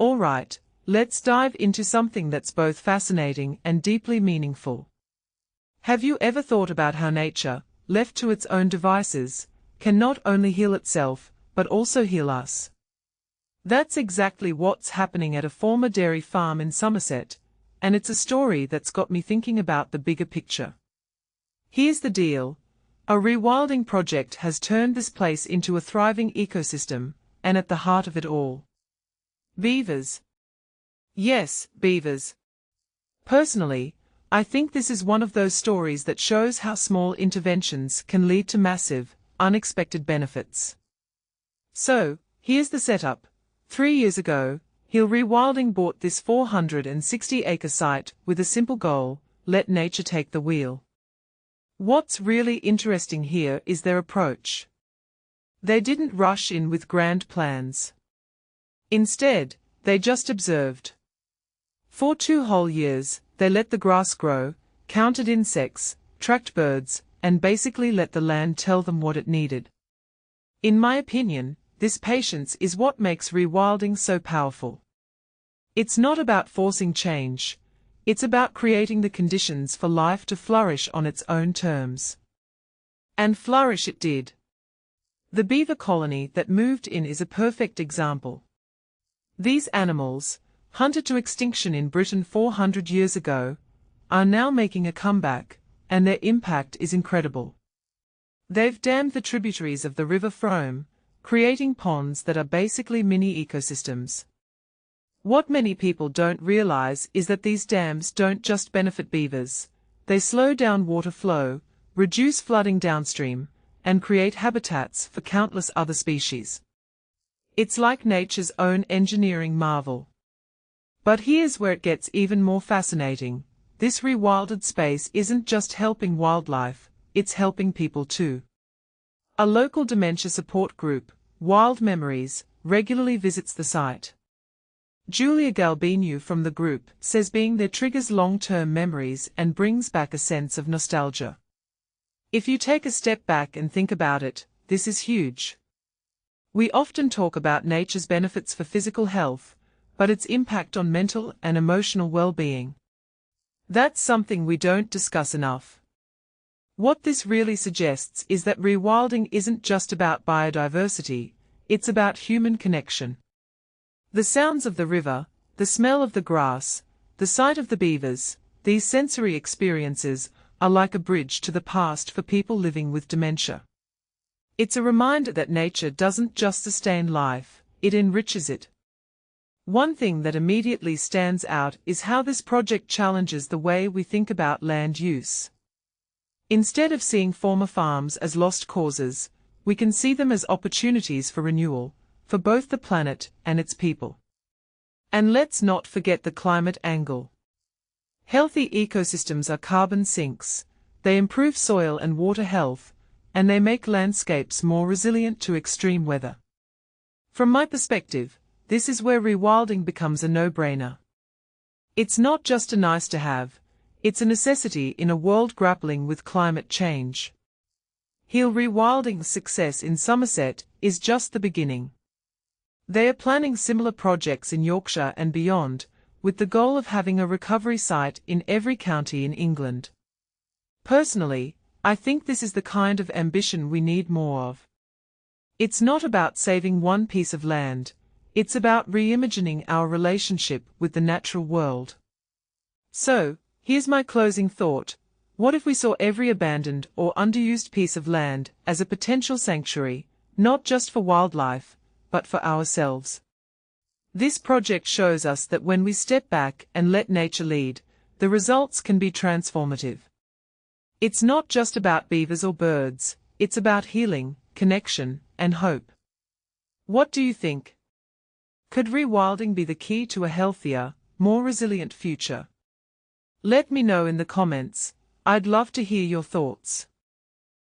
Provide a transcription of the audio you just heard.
Alright, let's dive into something that's both fascinating and deeply meaningful. Have you ever thought about how nature, left to its own devices, can not only heal itself, but also heal us? That's exactly what's happening at a former dairy farm in Somerset, and it's a story that's got me thinking about the bigger picture. Here's the deal. A rewilding project has turned this place into a thriving ecosystem, and at the heart of it all, beavers. Yes, beavers. Personally, I think this is one of those stories that shows how small interventions can lead to massive, unexpected benefits. So, here's the setup. 3 years ago, Heal Rewilding bought this 460-acre site with a simple goal: let nature take the wheel. What's really interesting here is their approach. They didn't rush in with grand plans. Instead, they just observed. For 2 whole years, they let the grass grow, counted insects, tracked birds, and basically let the land tell them what it needed. In my opinion, this patience is what makes rewilding so powerful. It's not about forcing change. It's about creating the conditions for life to flourish on its own terms. And flourish it did. The beaver colony that moved in is a perfect example. These animals, hunted to extinction in Britain 400 years ago, are now making a comeback, and their impact is incredible. They've dammed the tributaries of the River Frome, creating ponds that are basically mini ecosystems. What many people don't realize is that these dams don't just benefit beavers. They slow down water flow, reduce flooding downstream, and create habitats for countless other species. It's like nature's own engineering marvel. But here's where it gets even more fascinating. This rewilded space isn't just helping wildlife, it's helping people too. A local dementia support group, Wild Memories, regularly visits the site. Julia Galbinu from the group says being there triggers long-term memories and brings back a sense of nostalgia. If you take a step back and think about it, this is huge. We often talk about nature's benefits for physical health, but its impact on mental and emotional well-being. That's something we don't discuss enough. What this really suggests is that rewilding isn't just about biodiversity, it's about human connection. The sounds of the river, the smell of the grass, the sight of the beavers, these sensory experiences are like a bridge to the past for people living with dementia. It's a reminder that nature doesn't just sustain life, it enriches it. One thing that immediately stands out is how this project challenges the way we think about land use. Instead of seeing former farms as lost causes, we can see them as opportunities for renewal, for both the planet and its people. And let's not forget the climate angle. Healthy ecosystems are carbon sinks, they improve soil and water health, and they make landscapes more resilient to extreme weather. From my perspective, this is where rewilding becomes a no-brainer. It's not just a nice-to-have, it's a necessity in a world grappling with climate change. Heal Rewilding's success in Somerset is just the beginning. They are planning similar projects in Yorkshire and beyond, with the goal of having a recovery site in every county in England. Personally, I think this is the kind of ambition we need more of. It's not about saving one piece of land, it's about reimagining our relationship with the natural world. So, here's my closing thought. What if we saw every abandoned or underused piece of land as a potential sanctuary, not just for wildlife, but for ourselves? This project shows us that when we step back and let nature lead, the results can be transformative. It's not just about beavers or birds, it's about healing, connection, and hope. What do you think? Could rewilding be the key to a healthier, more resilient future? Let me know in the comments. I'd love to hear your thoughts.